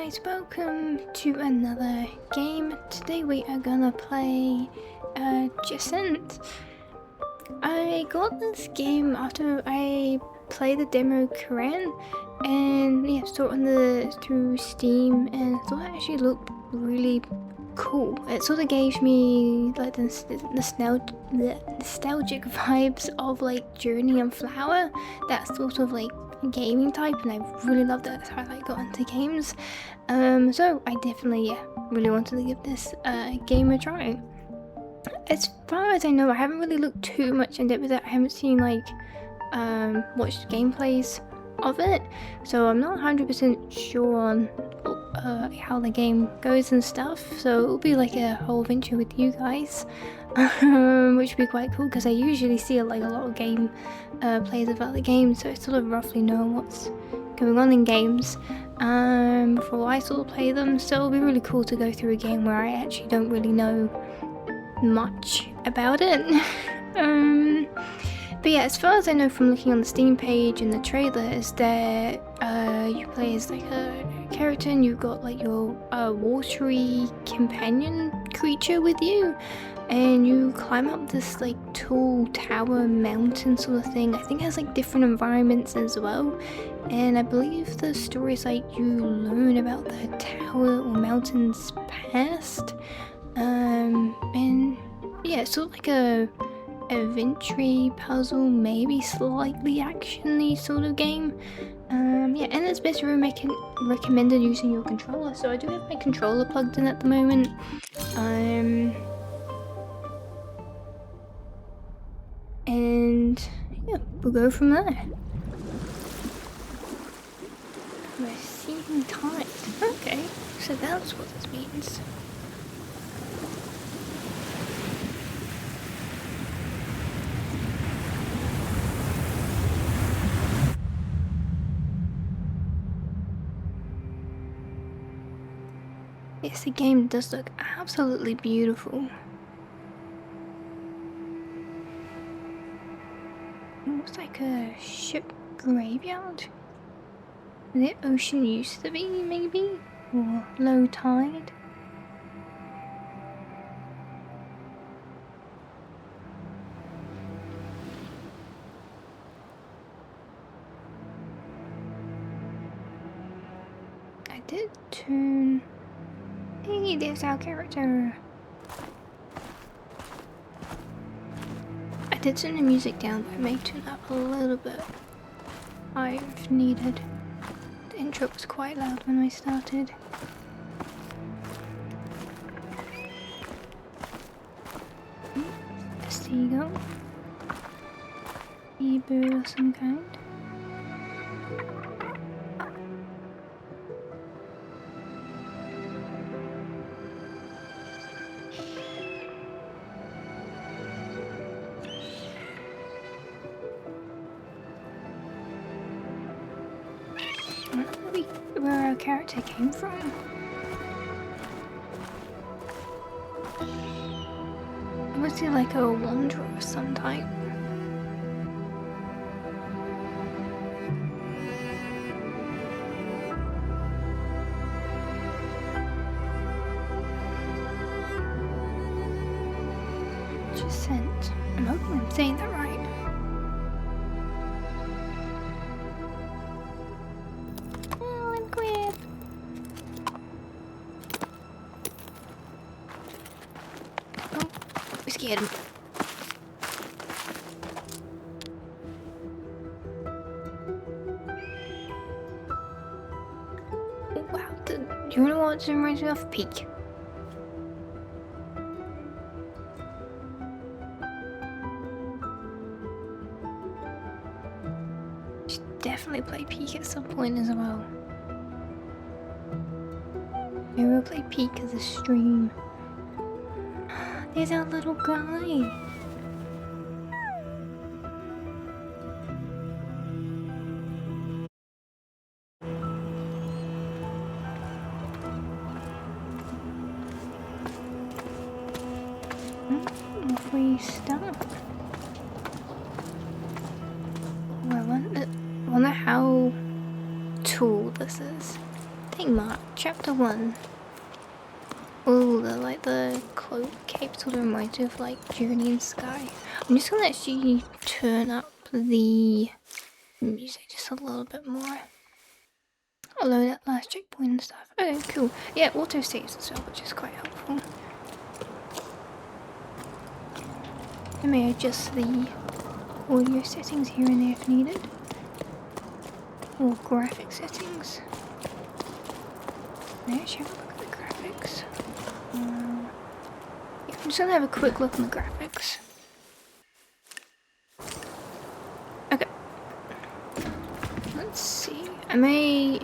guys, welcome to another game. Today we are gonna play Jusant. I got this game after I played the demo Korean, and yeah, saw it through Steam, and I thought it actually looked really cool. It sort of gave me like the nostalgic vibes of like Journey and Flower, that sort of like gaming type, and I really loved it. That's how I got into games. So I definitely really wanted to give this game a try. As far as I know, I haven't really looked too much in depth with it. I haven't seen like watched gameplays of it, so I'm not 100% sure on how the game goes and stuff. So it'll be like a whole adventure with you guys, which would be quite cool because I usually see like a lot of game plays about the game, so I sort of roughly know what's going on in games before I sort of play them. So it'll be really cool to go through a game where I actually don't really know much about it. But yeah, as far as I know from looking on the Steam page and the trailer, is that you play as like a character, and you've got like your Watery Companion creature with you, and you climb up this like tall tower mountain sort of thing. I think it has like different environments as well, and I believe the story is like you learn about the tower or mountain's past, and yeah, it's sort of like a adventure puzzle, maybe slightly action-y sort of game. Yeah, and it's best recommended using your controller, so I do have my controller plugged in at the moment. And yeah, we'll go from there. Receiving tide. Okay, so that's what this means. Yes, the game does look absolutely beautiful. It looks like a ship graveyard. The ocean used to be, maybe? Or low tide? I did turn... Hey, there's our character. I did turn the music down, but I may tune up a little bit. I've needed. The intro was quite loud when I started. A seagull. A bird of some kind. Where our character came from. Was he like a wanderer of some type? Jusant. I'm hoping I'm saying that right. Scared him. Oh, wow, you know what reminds me of? Peak. Should definitely play Peak at some point as well. Maybe we'll play Peak as a stream. There's our little guy. Off we start. Oh, I wonder how tall this is. Daymark Chapter 1. Oh, the cloak cape sort of reminds me of like Journey in Sky. I'm just gonna actually turn up the music just a little bit more. Although that last checkpoint and stuff. Okay, cool. Yeah, auto saves as well, which is quite helpful. I may adjust the audio settings here and there if needed. Or graphic settings. May I actually have a look at the graphics? Yeah, I'm just gonna have a quick look on the graphics. Okay. Let's see. I may,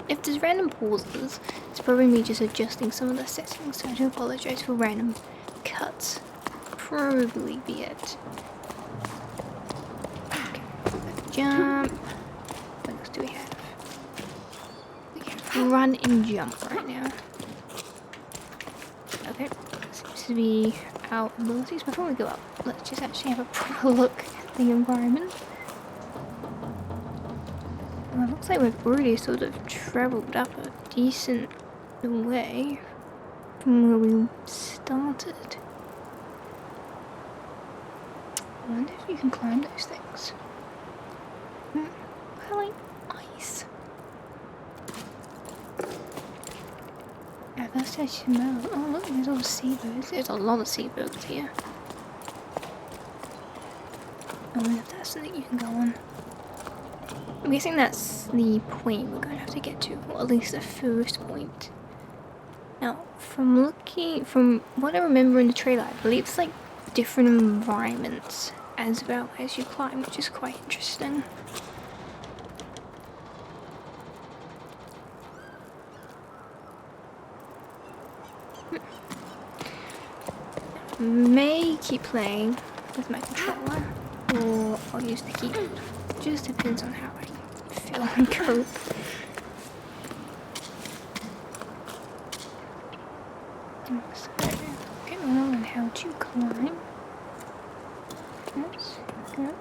if there's random pauses, it's probably me just adjusting some of the settings, so I do apologize for random cuts. Probably be it. Okay, jump. What else do we have? We have run and jump right now. Okay, seems to be our abilities. Before we go up, let's just actually have a proper look at the environment. Well, it looks like we've already sort of travelled up a decent way from where we started. I wonder if you can climb those things. I like ice. At first I smell. Oh look, there's all the seabirds. There's a lot of seabirds here. I wonder if that's something you can go on. I'm guessing that's the point we're going to have to get to, or at least the first point. Now, from what I remember in the trailer, I believe it's like different environments as well as you climb, which is quite interesting. May keep playing with my controller, or I'll use the keyboard. Just depends on how I feel and cope. So, okay, we'll learn how to climb. Oops, go.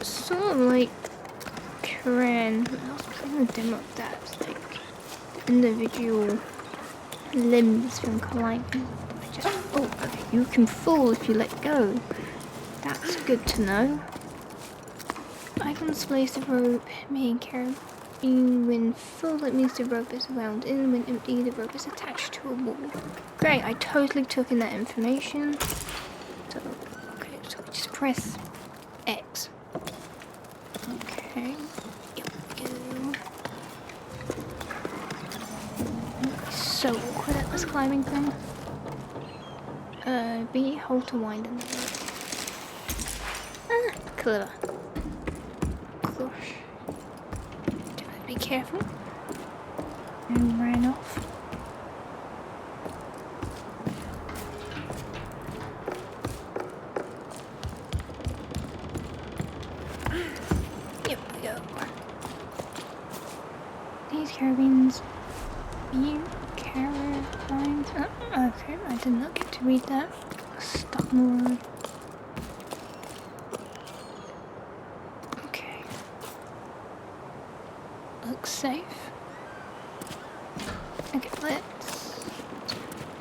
Sort of like Karen, when I was playing the demo of that, it's like the individual limbs from climbing. Just fall. Okay, you can fall if you let go. That's good to know. I can splice the rope, making carry you when full. It means the rope is wound in. When empty, the rope is attached to a wall. Great, I totally took in that information. So, okay, so we just press X. Okay, here we go. So awkward at this climbing thing. B, hold to wind in the rope. Ah, clever. Gosh. Do I have to be careful? And ran off. Yep, we go. These carabines. You carabines. Okay, I did not get to read that. Stuck in the road. Okay. Looks safe. Okay, let's...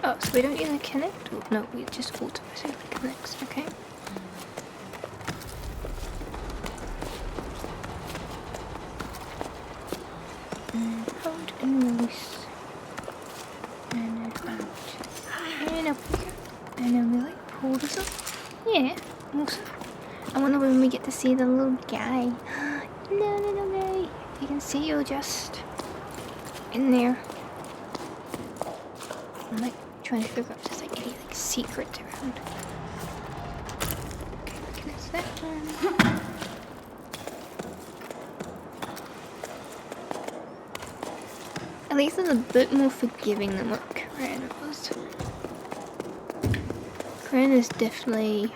Oh, so we don't need to connect? Or, no, we just automatically connects. Okay. And hold and release. And then out. And up we go. And then we like pull this up. Yeah, awesome. I wonder when we get to see the little guy. No, little guy. You can see you just in there. I'm like trying to figure out if there's like any like secrets around. Okay, we can use that one. At least it's a bit more forgiving than what Korean was. Korean is definitely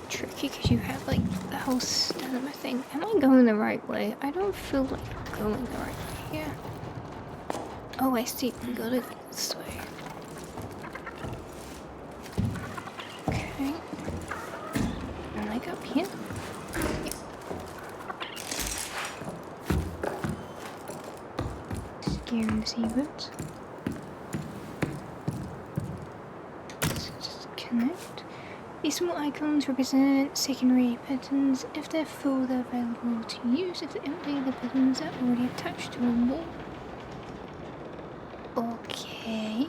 tricky because you have like the whole stamina thing. Am I going the right way? I don't feel like I'm going the right way here. Oh, I see. We gotta go this way. Okay. And like up here? Yeah. secrets. So just connect. These small icons represent secondary buttons. If they're full, they're available to use. If they're empty, the buttons are already attached to a wall. Okay.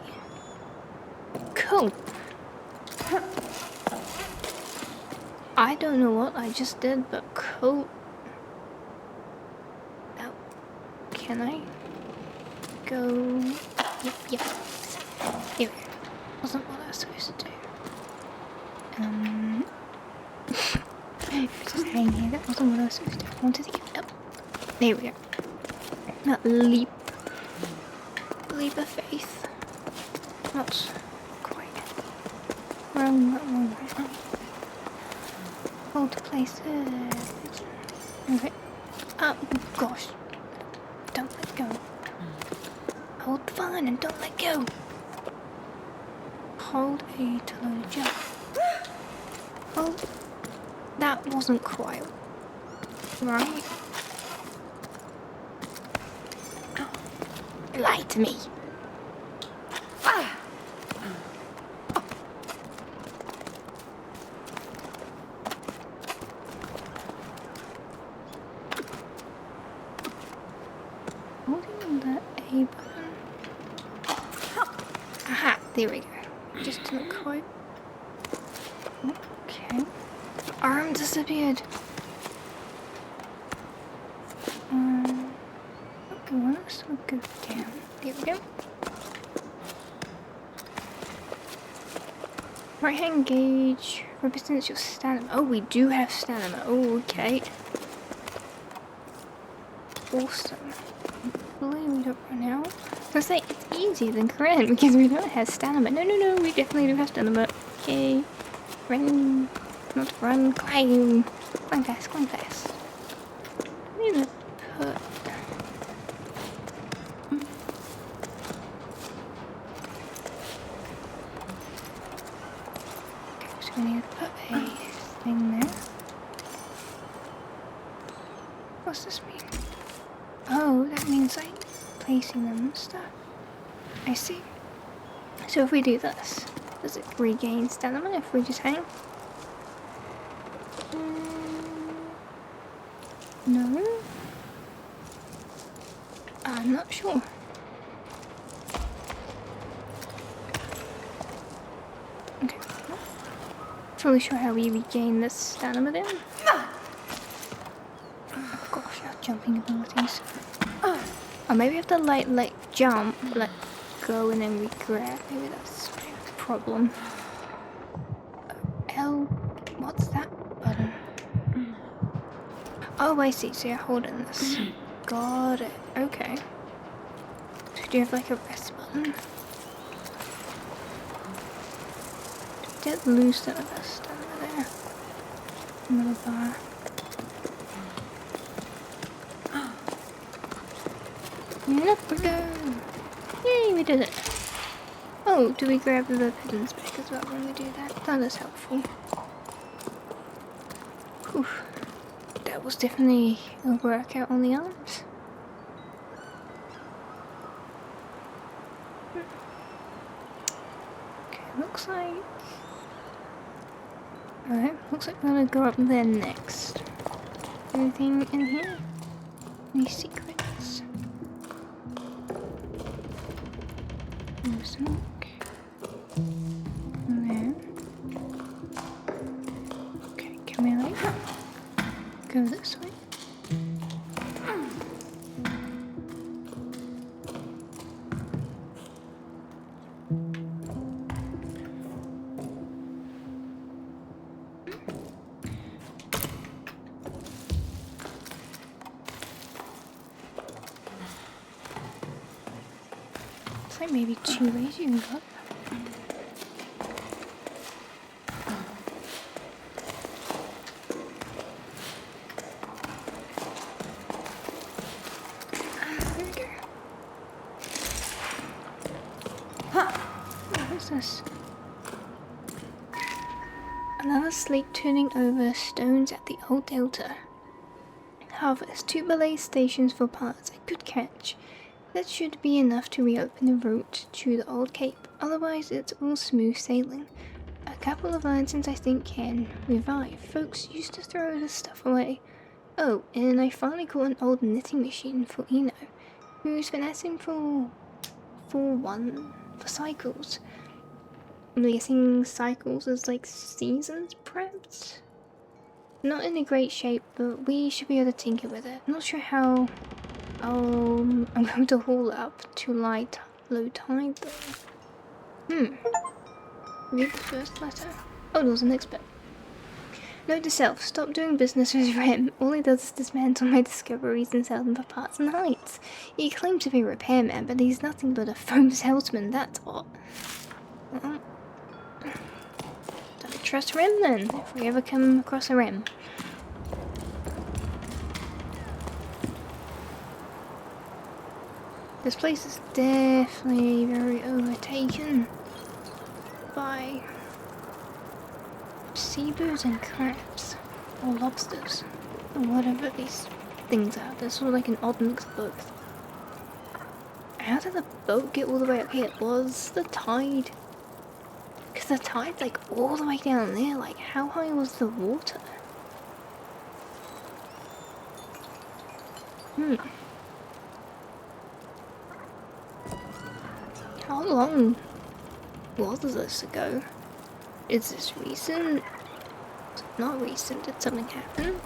Cool. I don't know what I just did, but cool. Oh, can I go? Yep. Here we go. Wasn't what I was supposed to do. Just hang here. That wasn't what I was supposed to do. I wanted to get up. There we go. That leap of faith. Not quite. Wrong. Hold to place it. Okay. Oh gosh. Don't let go. Hold the vine and don't let go. Hold A to load a jump. Oh, that wasn't quite right. Oh, lie to me. Holding the A button. Aha, there we go. Just didn't quite. Okay. Arm disappeared. Okay, well, let's go down. There we go. Right hand gauge represents your stamina. Oh, we do have stamina. Oh, okay. Awesome. Hopefully we don't run out. I was gonna say, it's easier than Korean because we don't have stamina. No, we definitely do have stamina. Okay. Run. Not run, climb. Climb fast. I'm gonna put... Okay, so we need to put a thing there. What's this mean? Oh, that means like placing them and stuff. I see. So if we do this, does it regain stamina if we just hang? No? I'm not sure. Okay. Not really sure how we regain this stamina then. Oh gosh, our jumping abilities. Oh, maybe we have to like jump, let go, and then we grab. Maybe that's the problem. L, what's that button? Oh, I see. So you're holding this. Got it. Okay. So do you have like a rest button? Get loose out of this down there. Another bar. And up we go! Yay, we did it! Oh, do we grab the pigeons back as well when we do that? That is helpful. Whew. That was definitely a workout on the arms. Okay, looks like... Alright, looks like we're gonna go up there next. Anything in here? Any secrets? No smoke. And then... Okay, can we like go this way? It's like maybe 2 ways you can go up. This. Another slate turning over stones at the old delta. Harvest 2 belay stations for parts. A good catch. That should be enough to reopen the route to the old cape, otherwise it's all smooth sailing. A couple of lanterns I think can revive. Folks used to throw this stuff away. Oh, and I finally caught an old knitting machine for Eno, who's been asking for cycles. I'm guessing cycles is like seasons, perhaps? Not in a great shape, but we should be able to tinker with it. Not sure how I'm going to haul up to low tide though. Read the first letter. Oh, there's the next bit. Note to self, stop doing business with Rem. All he does is dismantle my discoveries and sell them for parts and heights. He claims to be a repairman, but he's nothing but a foam salesman, that's what. Don't trust Rem then, if we ever come across a Rem. This place is definitely very overtaken by seabirds and crabs, or lobsters, or whatever these things are. They're sort of like an odd mix of both. How did the boat get all the way up here? It was the tide. Because the tide's like all the way down there. Like, how high was the water? How long was this ago? Is this recent? Is it not recent? Did something happen?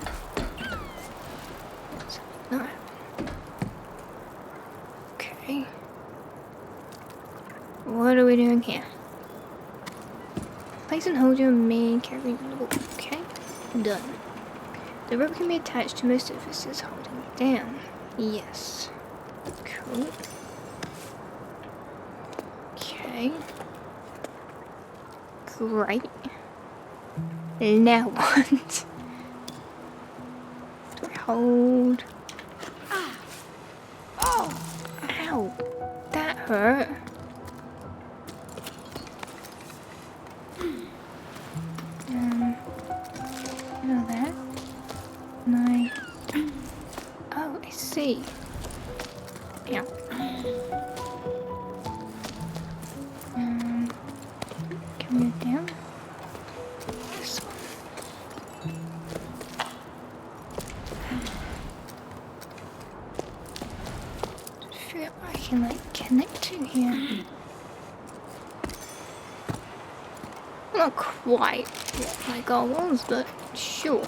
Something not happen. Okay. What are we doing here? Place and hold your main carrying on the wall. Okay. Done. The rope can be attached to most surfaces holding it down. Yes. Cool. Okay. Great. Now what? Do I hold? Oh! Ow! That hurt. You know that? No. Oh, I see. Yeah. Can we move down? This one. Figure out what I can like connect to here. Not quite what my goal was, but sure.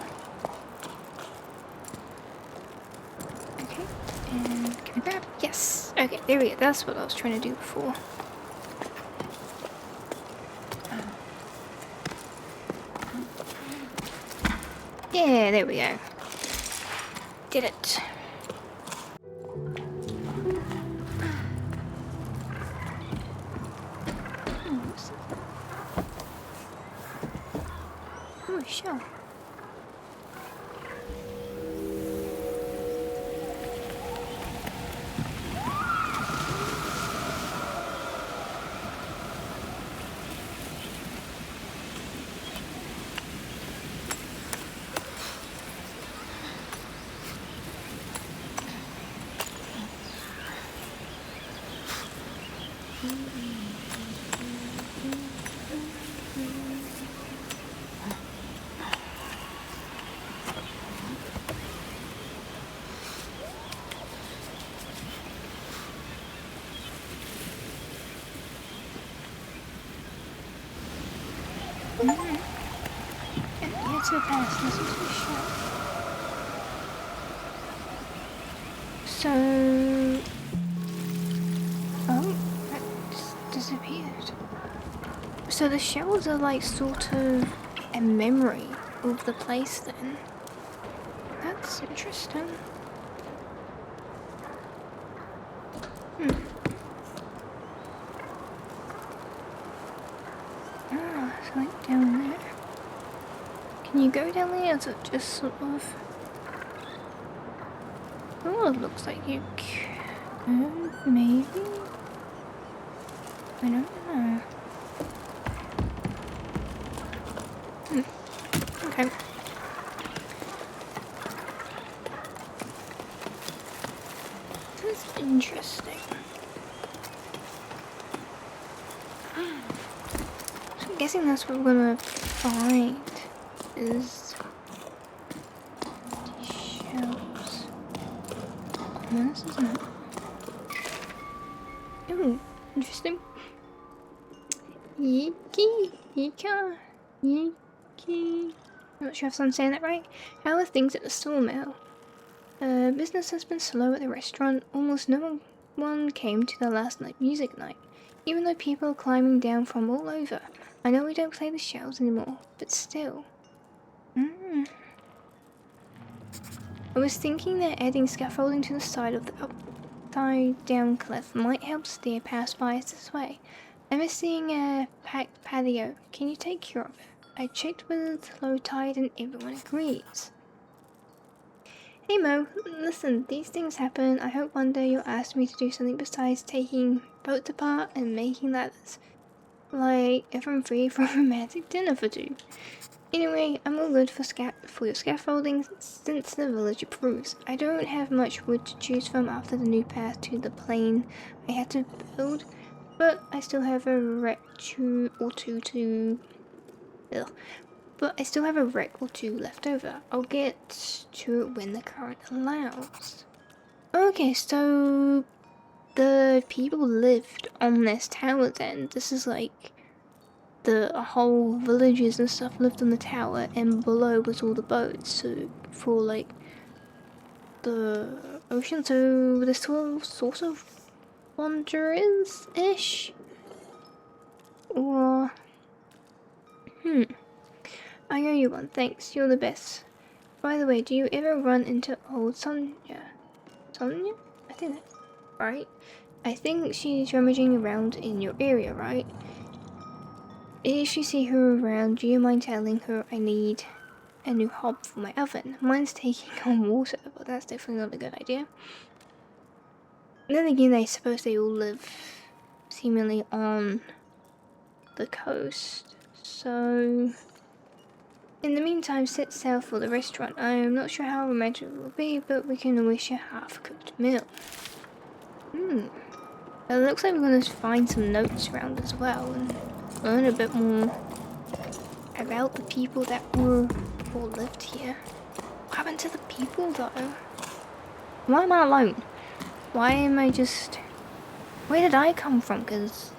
Okay, and can we grab? Yes. Okay, there we go. That's what I was trying to do before. Yeah, there we go. Did it. Oh, sure. Yeah, to the past. This is for sure. So, oh, that just disappeared. So the shells are like sort of a memory of the place then. That's interesting. Ah, it's like down there. Can you go down there? Is it just sort of... Oh, it looks like you can, maybe? I don't know. Okay. That's Interesting. So I'm guessing that's what we're gonna find is these shells. Ominous, isn't it? Oh, interesting. Yiki, Yika, Yiki. I'm not sure if I'm saying that right. How are things at the sawmill? Business has been slow at the restaurant. Almost no one came to the last music night, even though people are climbing down from all over. I know we don't play the shells anymore, but still. I was thinking that adding scaffolding to the side of the upside down cliff might help steer passers this way. I'm missing a packed patio. Can you take care of it? I checked with low tide and everyone agrees. Hey Mo, listen, these things happen. I hope one day you'll ask me to do something besides taking boats apart and making ladders. Like, if I'm free for a romantic dinner for two. Anyway, I'm all good for your scaffolding since the village approves. I don't have much wood to choose from after the new path to the plain I had to build, but I still have a wreck or two left over. I'll get to it when the current allows. Okay, so the people lived on this tower then. This is like the whole villages and stuff lived on the tower, and below was all the boats, so for like the ocean. So the source of wanderers-ish? Or I owe you one, thanks, you're the best. By the way, do you ever run into old Sonia? Sonia? I think that's right. I think she's rummaging around in your area, right? If you see her around, do you mind telling her I need a new hob for my oven? Mine's taking on water, but that's definitely not a good idea. Then again, I suppose they all live seemingly on the coast, so in the meantime, set sail for the restaurant. I'm not sure how romantic it will be, but we can always share half-cooked meal. It looks like we're going to find some notes around as well and learn a bit more about the people that lived here. What happened to the people though? Why am I alone? Why am I just... Where did I come from? Because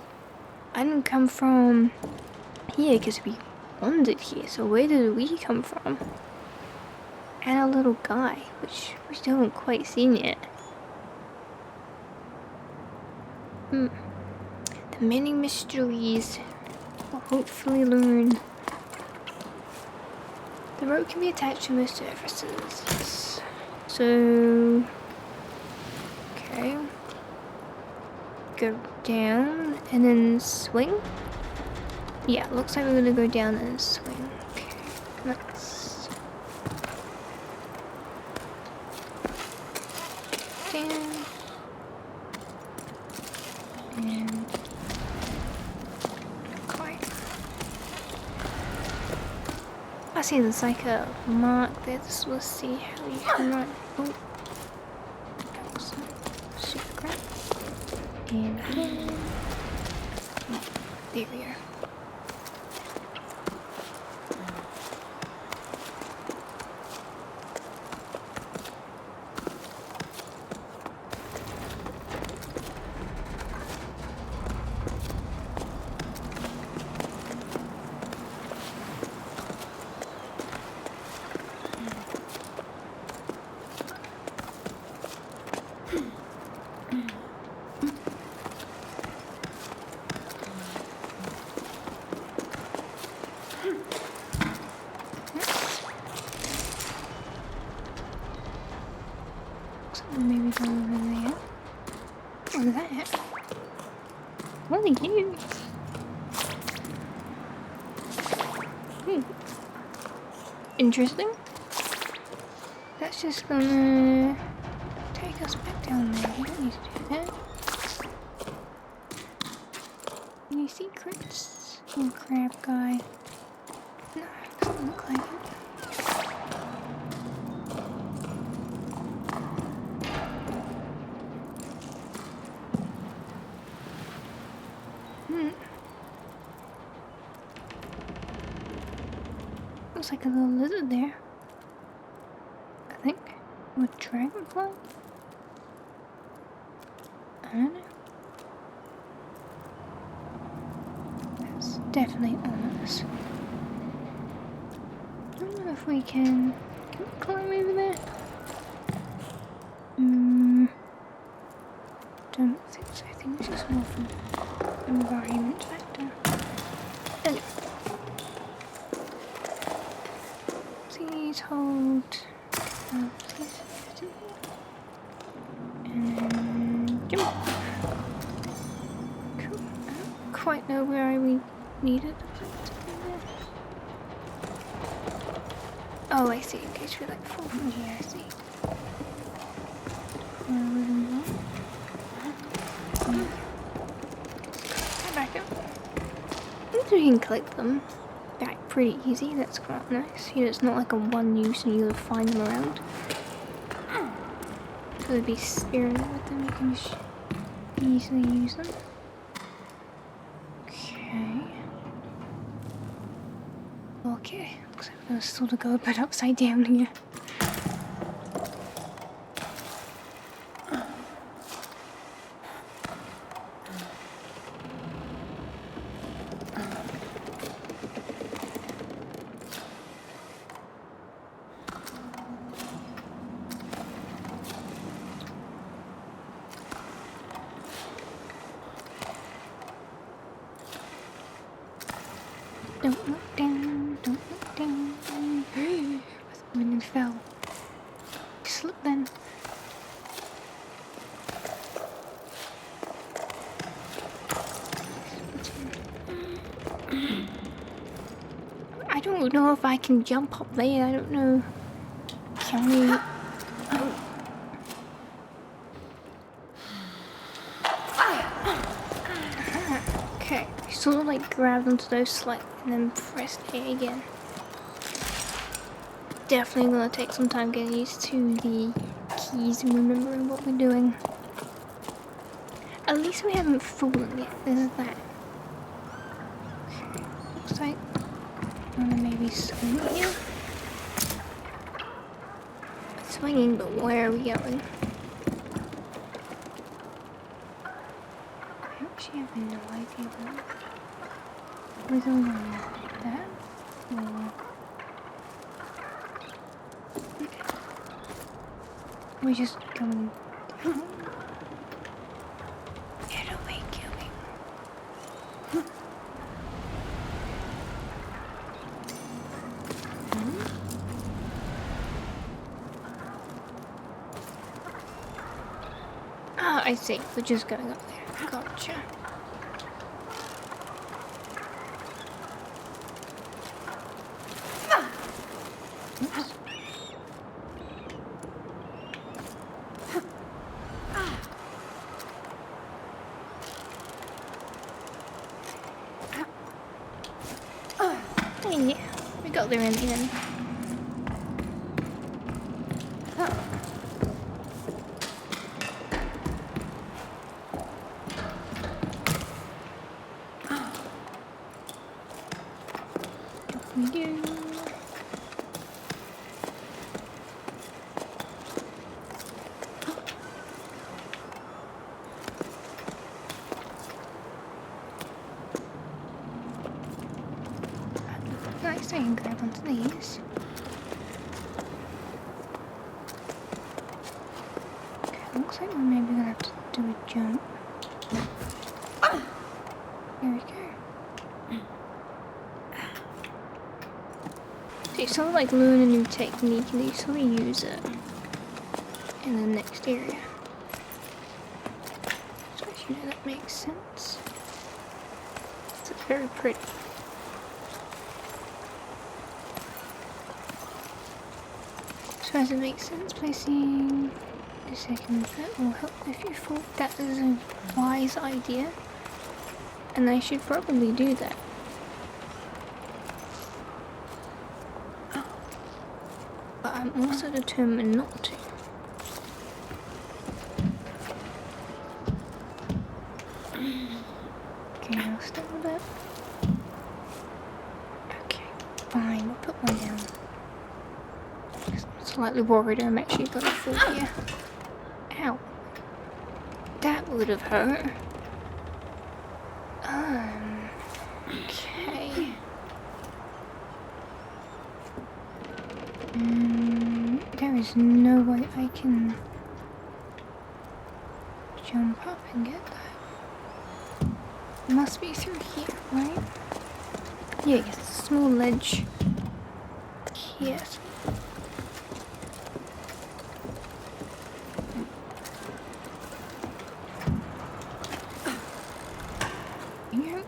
I didn't come from here because we wandered here. So where did we come from? And a little guy, which we still haven't quite seen yet. The many mysteries we'll hopefully learn. The rope can be attached to most surfaces. Yes. So, okay. Go down and then swing. Yeah, looks like we're gonna go down and swing. Okay, let's down. And quite. I see there's like a mark there. We'll see how you can run. Oh, that was super crap. And again. Oh, there we are. Maybe go over there. What is that? What are you? Interesting. That's just gonna take us back down there. We don't need to do that. Any secrets? Oh, crab guy. No, doesn't look like it. Looks like a little lizard there. I think. Or dragonfly? I don't know. That's definitely ominous. I don't know if we can we climb over there? Don't think so. I think it's just more from environment factor. Anyway. Please hold. Please. And jump. Cool. I don't quite know where we needed. Oh, I see. In case we like fall from here, I see. Back up. So you can click them back pretty easy. That's quite nice. You know, it's not like a one use and you gotta find them around. So to be sparing with them, you can just easily use them. Okay, looks like we're gonna sort of go a bit upside down here. Don't look down, don't look down. I nearly fell. Slip then. I don't know if I can jump up there, I don't know. Can we? Oh. Okay, sort of like grab onto those slightly and then press A again. Definitely gonna take some time getting used to the keys and remembering what we're doing. At least we haven't fallen yet, there's that. Okay, looks like I'm gonna maybe swing here. Swinging, but where are we going? I actually have no idea where. We're going like that? Or... we're just going... Get away, killing. Ah, I see. We're just going up there. Gotcha. Oops. Yeah, we got there in the end. Up we go. Nice, I can grab onto these. Okay, looks like we're maybe gonna have to do a jump. There we go. So you sort of like learn a new technique and you sort of use it in the next area. So you know that makes sense. It's very pretty. So as it makes sense, placing a second bit will help if you thought that is a wise idea. And I should probably do that. But I'm also determined not to. Okay, I'll start with that. Okay, fine. game. I'll put one down. I'm slightly worried I'm actually gonna fall here. Ow. That would have hurt. Okay. There is no way I can jump up and get that. It must be through here, right? Yeah, it's a small ledge. Yes. Yep.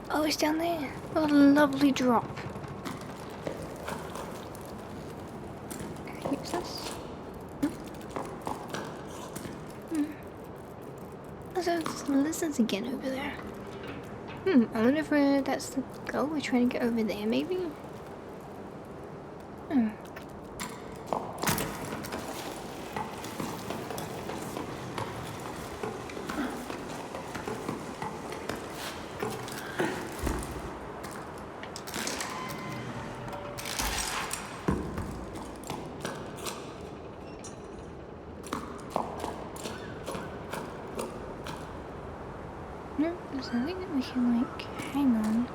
Oh, it's down there. What a lovely drop. Can I use this? Oh, so it's the lizards again over there. I wonder if that's the goal. We're trying to get over there, maybe? No, there's nothing that we can, like, hang on.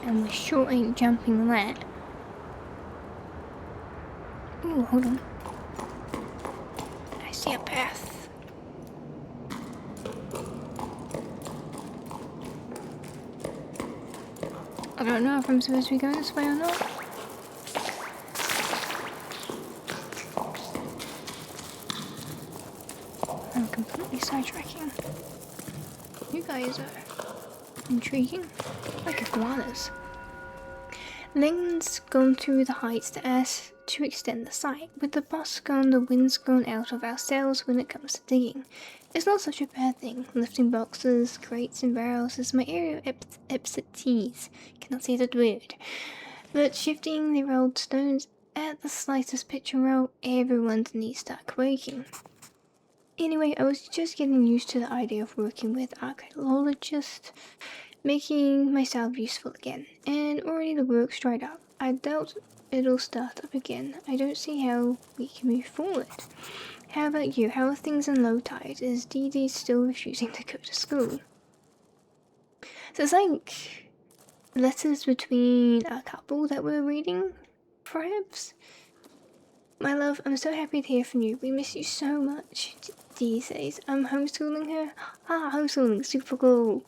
And we sure ain't jumping that. Ooh, hold on. I see a path. I don't know if I'm supposed to be going this way or not. I'm completely sidetracking. You guys are intriguing, like iguanas. Lang's gone through the heights to extend the site. With the bus gone, the wind's gone out of our sails when it comes to digging. It's not such a bad thing. Lifting boxes, crates and barrels is my area of expertise. Cannot say that word. But shifting the rolled stones at the slightest pitch and roll, everyone's knees start quaking. Anyway, I was just getting used to the idea of working with archaeologists, making myself useful again, and already the work's dried up. I doubt it'll start up again. I don't see how we can move forward. How about you? How are things in low tide? Is Dee Dee still refusing to go to school? So it's like letters between a couple that we're reading, perhaps? My love, I'm so happy to hear from you. We miss you so much. Dee says, I'm homeschooling her. Homeschooling, super cool.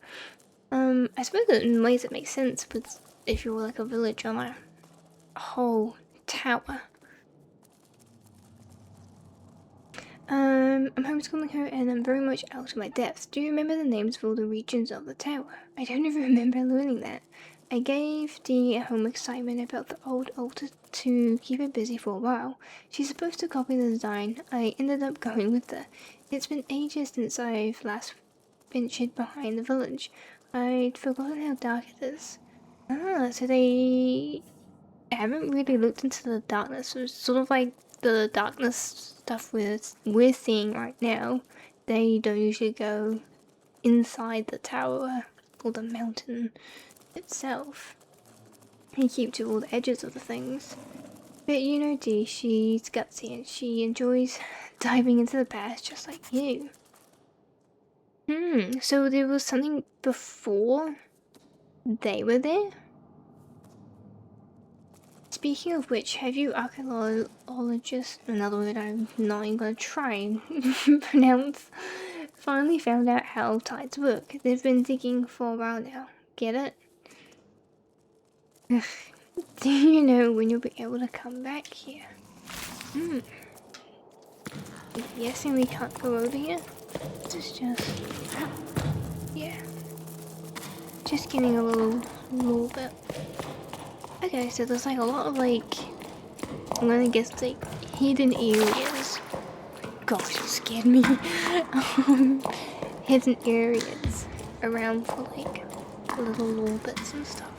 I suppose that in ways it makes sense, but if you're like a village on a whole tower. I'm homeschooling her and I'm very much out of my depth. Do you remember the names of all the regions of the tower? I don't even remember learning that. I gave Dee a homework assignment about the old altar to keep her busy for a while. She's supposed to copy the design. I ended up going with her. It's been ages since I've last ventured behind the village. I'd forgotten how dark it is. So they haven't really looked into the darkness. It's sort of like the darkness stuff we're seeing right now. They don't usually go inside the tower or the mountain itself. They keep to all the edges of the things. But you know Dee, she's gutsy and she enjoys diving into the past just like you. So there was something before they were there? Speaking of which, have you archaeologist, another word I'm not even gonna try and pronounce, finally found out how tides work? They've been digging for a while now. Get it? Do you know when you'll be able to come back here? I'm guessing we can't go over here. It's just... yeah. Just getting a little bit. Okay, so there's like a lot of like... I'm gonna guess like hidden areas. Gosh, it scared me. Hidden areas around for like little bits and stuff.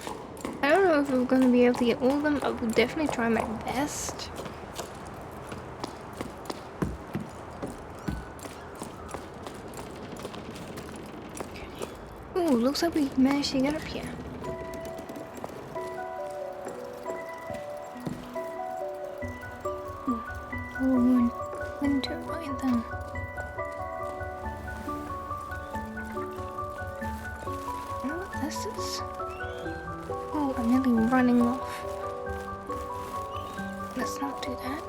I don't know if we're gonna be able to get all of them. I will definitely try my best. Oh, looks like we managed to get up here. Oh, wind turbine then. I don't know what this is. Oh, I'm nearly running off. Let's not do that.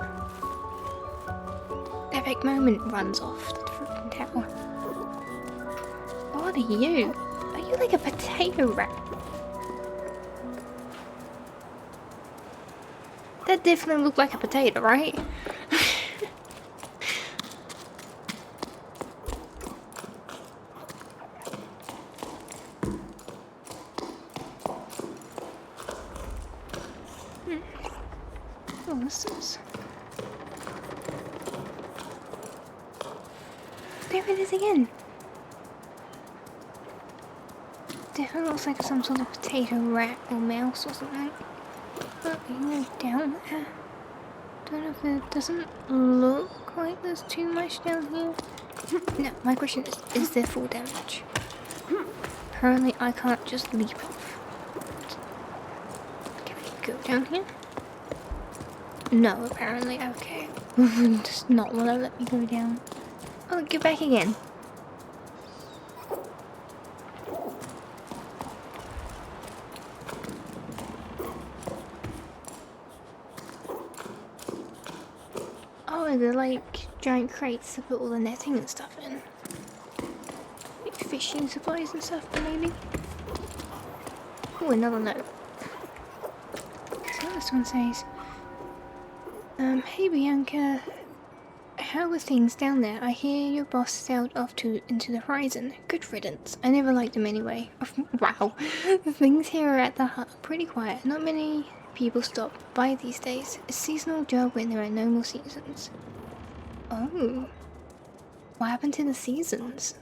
Epic moment runs off the freaking tower. What are you? Are you like a potato rat? That definitely looked like a potato, right? Oh, what's this? There it is again. Definitely looks like some sort of potato rat or mouse or something. But you know, down there. Don't know if it doesn't look like there's too much down here. No, my question is there full damage? Apparently I can't just leap off. Can I go down here? No, apparently, okay. Does not want to let me go down. Oh, get back again. Oh, they're like giant crates to put all the netting and stuff in. Like fishing supplies and stuff, maybe? Oh, another note. So this one says, hey Bianca, how are things down there? I hear your boss sailed off into the horizon. Good riddance. I never liked him anyway. Wow. Things here are at the hut pretty quiet. Not many people stop by these days. A seasonal job when there are no more seasons. Oh. What happened to the seasons?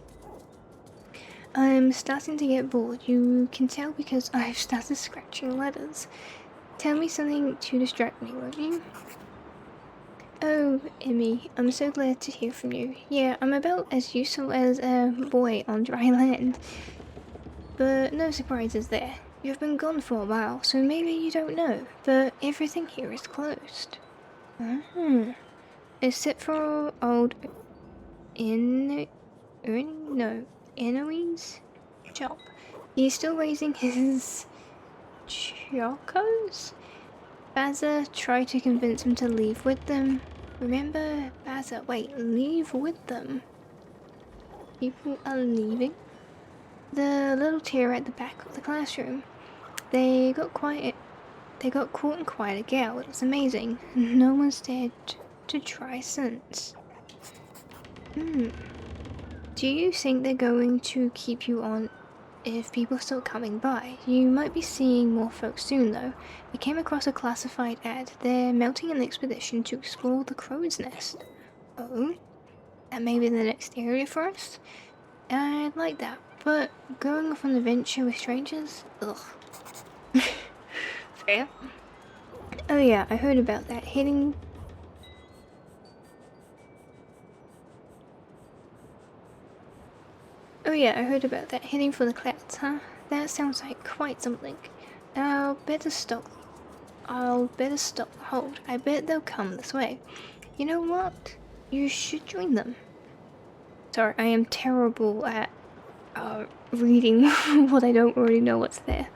I'm starting to get bored. You can tell because I've started scratching letters. Tell me something to distract me, won't you? Oh, Emmy, I'm so glad to hear from you. Yeah, I'm about as useful as a boy on dry land. But no surprises there. You've been gone for a while, so maybe you don't know, but everything here is closed. Except for old Inoi's shop. He's still raising his chocos? Baza tried to convince him to leave with them. Remember, Baza, wait, leave with them? People are leaving? The little tear at the back of the classroom. They got caught in quite a gale. It was amazing. No one's dared to try since. Do you think they're going to keep you on if people start coming by? You might be seeing more folks soon though. I came across a classified ad. They're mounting an expedition to explore the crow's nest. Oh? That may be the next area for us? I'd like that, but going off on an adventure with strangers? Ugh. Fair. Oh yeah, I heard about that. Heading for the clouds, huh? That sounds like quite something. I'll better stop the hold. I bet they'll come this way. You know what? You should join them. Sorry, I am terrible at reading what I don't already know what's there.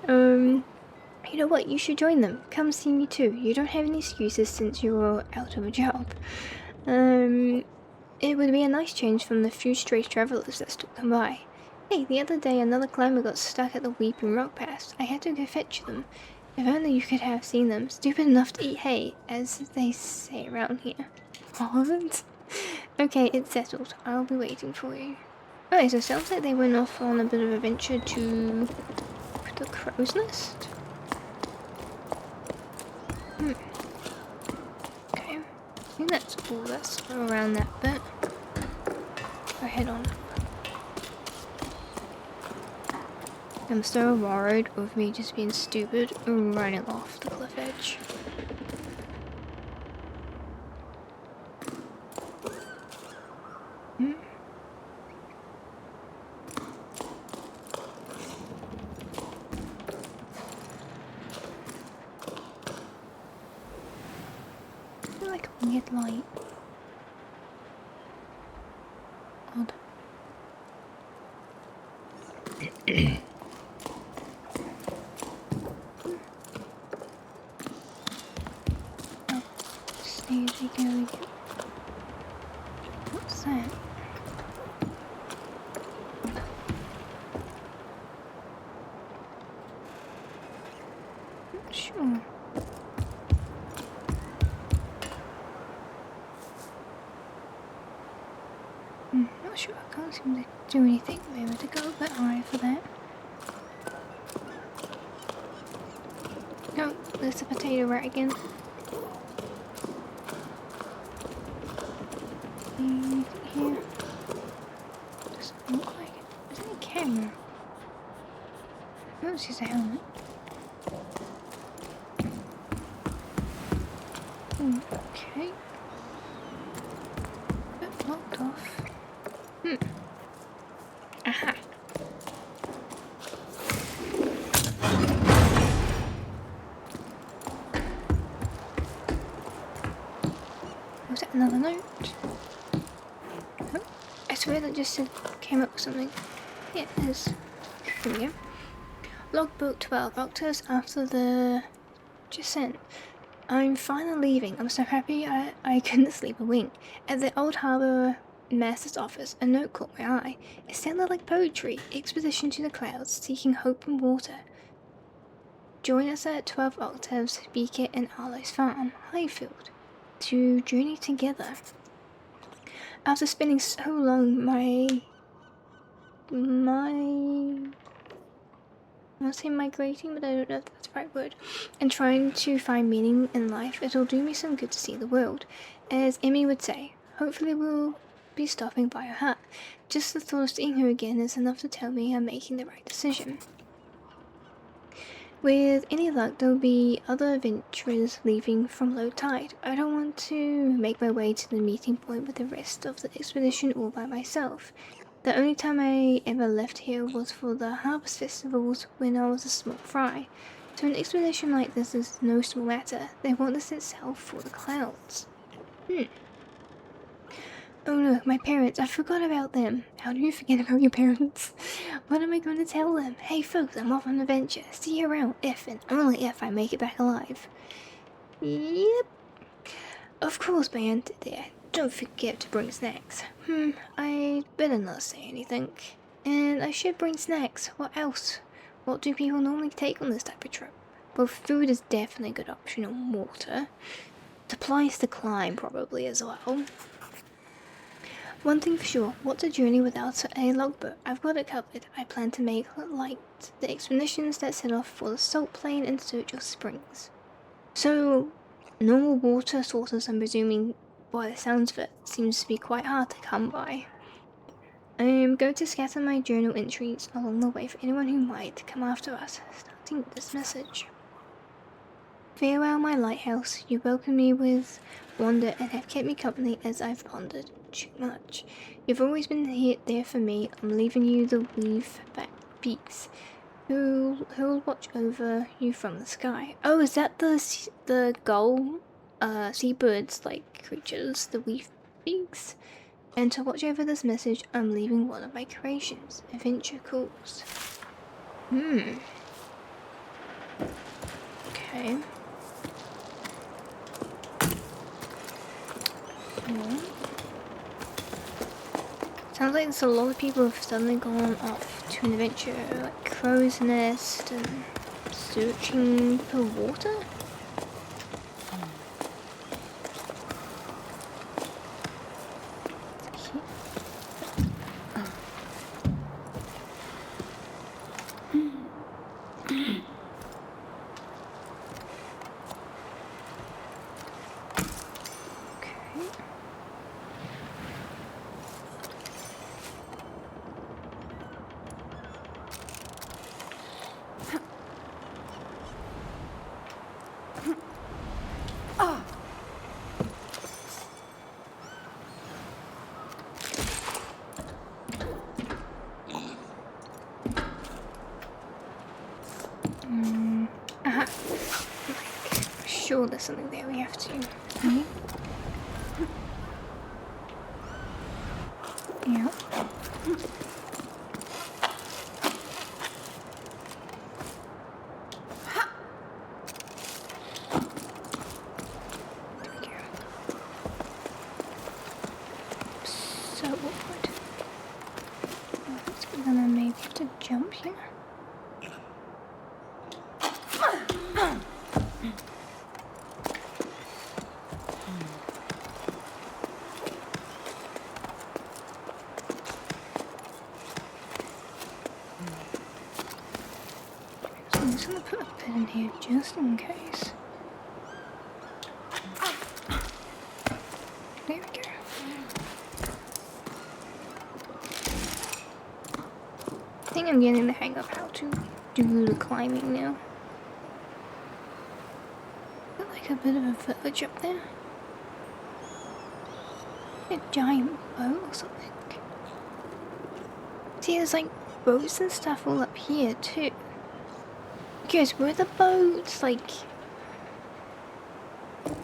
You know what? You should join them. Come see me too. You don't have any excuses since you're out of a job. It would be a nice change from the few stray travelers that still come by. Hey, the other day another climber got stuck at the Weeping Rock Pass. I had to go fetch them. If only you could have seen them. Stupid enough to eat hay, as they say around here. What? Okay, it's settled. I'll be waiting for you. Okay, so it sounds like they went off on a bit of adventure to the crow's nest. Okay, I think that's all that's around that bit. Go head on. I'm so worried of me just being stupid and running off the cliff edge. God. Oh, sneezy going. What's that? Not sure. Not sure. I can't seem to do anything. Maybe to go a bit higher for that. No, there's a potato rat again. Anything here? Doesn't look like it. Is that a camera? No, it's just a helmet. Okay. Bit blocked off. Aha. Was that another note? Oh, I swear that just came up with something. Yeah, it is. Here we go. Logbook 12. Octaves after the Jusant. I'm finally leaving. I'm so happy I couldn't sleep a wink. At the old harbour master's office, a note caught my eye. It sounded like poetry. Expedition to the clouds, seeking hope and water. Join us at 12 Octaves, Beacon and Arlo's farm, Highfield, to journey together. After spending so long I want to say migrating, but I don't know if that's the right word, and trying to find meaning in life, it'll do me some good to see the world. As Emmy would say, hopefully we'll be stopping by her hut. Just the thought of seeing her again is enough to tell me I'm making the right decision. With any luck, there'll be other adventurers leaving from low tide. I don't want to make my way to the meeting point with the rest of the expedition all by myself. The only time I ever left here was for the harvest festivals when I was a small fry. So an expedition like this is no small matter. They want this itself for the clouds. Oh no, my parents, I forgot about them. How do you forget about your parents? What am I going to tell them? Hey folks, I'm off on an adventure. See you around if and only if I make it back alive. Yep. Of course, my aunt there. Don't forget to bring snacks. I'd better not say anything. And I should bring snacks. What else? What do people normally take on this type of trip? Well, food is definitely a good option, and water. Supplies to climb probably as well. One thing for sure, what's a journey without a logbook? I've got it covered. I plan to make like the expeditions that set off for the salt plain in search of springs. So, normal water sources, I'm presuming, by the sounds of it, seems to be quite hard to come by. I'm going to scatter my journal entries along the way for anyone who might come after us, starting with this message. Farewell, my lighthouse. You welcomed me with wonder and have kept me company as I've pondered too much. You've always been there for me. I'm leaving you the weave back beaks. Who'll watch over you from the sky? Oh, is that the gull, seabirds like creatures, the weave beaks? And to watch over this message, I'm leaving one of my creations. Adventure calls. Okay. Sounds like there's a lot of people have suddenly gone off to an adventure, like crow's nest and searching for water. Sure, there's something there we have to. Yeah. So awkward. We're gonna maybe have to jump here. So I'm just gonna put a pin in here just in case. There we go. I think I'm getting the hang of how to do the climbing now. Got like a bit of a village up there. A giant boat or something. See, there's like boats and stuff all up here too. Because were the boats like...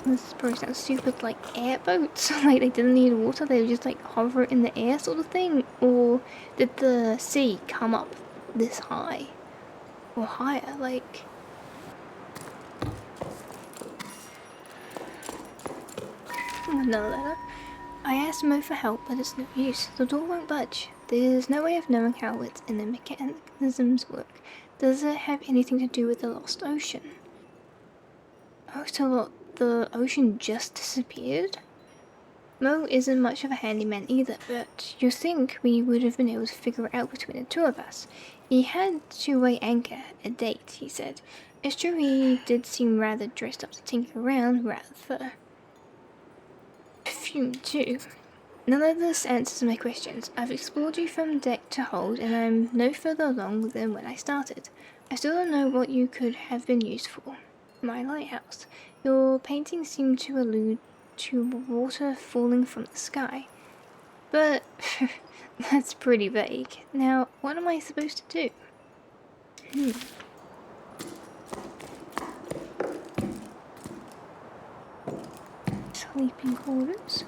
This probably sounds stupid, like airboats? Like they didn't need water, they would just like hover in the air sort of thing? Or did the sea come up this high? Or higher, like... Another letter. I asked Mo for help, but it's no use. The door won't budge. There's no way of knowing how its inner mechanisms work. Does it have anything to do with the lost ocean? Oh, so the ocean just disappeared? Mo isn't much of a handyman either, but you'd think we would have been able to figure it out between the two of us. He had two-way anchor, a date, he said. It's true he did seem rather dressed up to tinker around, rather perfumed too. None of this answers my questions. I've explored you from deck to hold, and I'm no further along than when I started. I still don't know what you could have been used for. My lighthouse. Your paintings seem to allude to water falling from the sky. But that's pretty vague. Now, what am I supposed to do? Sleeping quarters.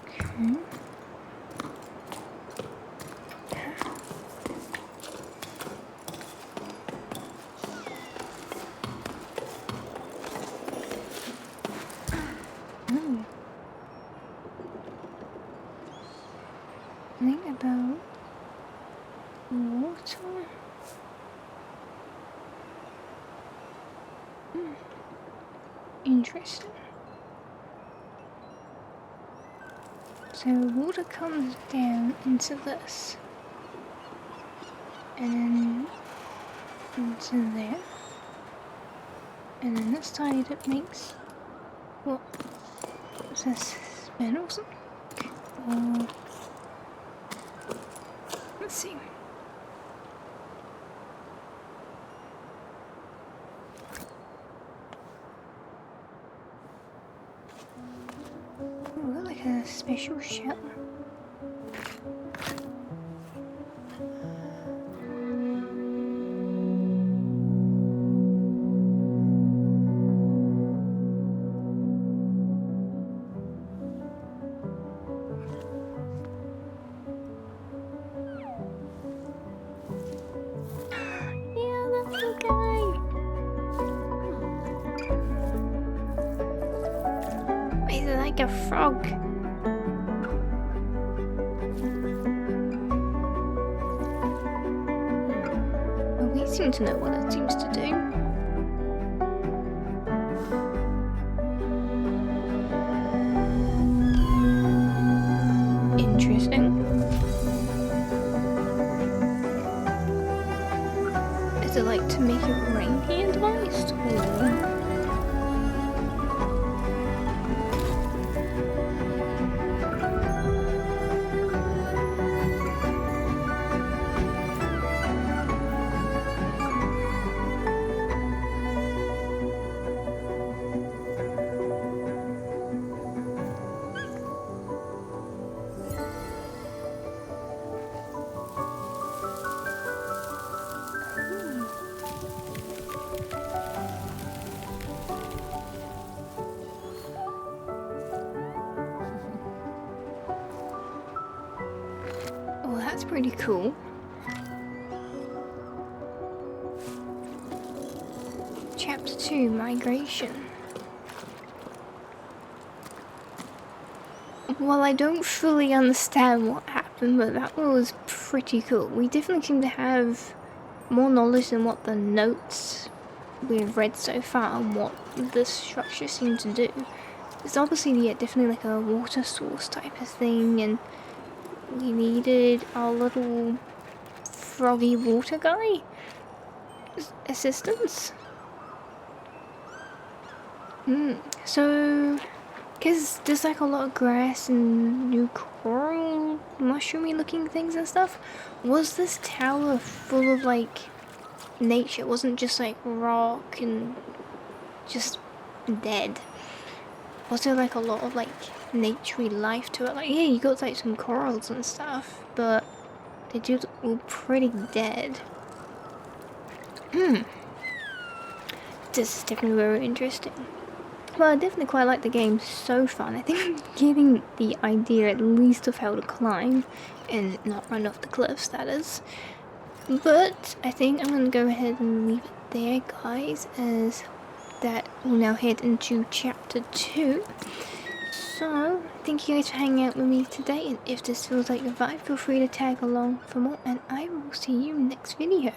Okay. Think about water. Interesting. So water comes down into this, and then into there, and then this side it makes what? Is this spin or something? Or let's see. Oh, like a special shell. Like a frog. Well, we seem to know what it seems to do. Interesting. Is it like to make it rain here advised? Or... pretty cool. Chapter 2, Migration. Well, I don't fully understand what happened, but that was pretty cool. We definitely seem to have more knowledge than what the notes we've read so far and what the structure seemed to do. It's obviously, yeah, definitely like a water source type of thing, and we needed our little froggy water guy assistance. So, because there's like a lot of grass and new coral, mushroomy looking things and stuff, was this tower full of like nature? It wasn't just like rock and just dead. Was there like a lot of like naturey life to it? Like, yeah, you got like some corals and stuff, but they do look all pretty dead. This is definitely very interesting. Well, I definitely quite like the game so far, and I think I'm getting the idea at least of how to climb and not run off the cliffs, that is. But I think I'm going to go ahead and leave it there, guys, as that will now head into chapter 2. So, thank you guys for hanging out with me today, and if this feels like your vibe, feel free to tag along for more, and I will see you next video.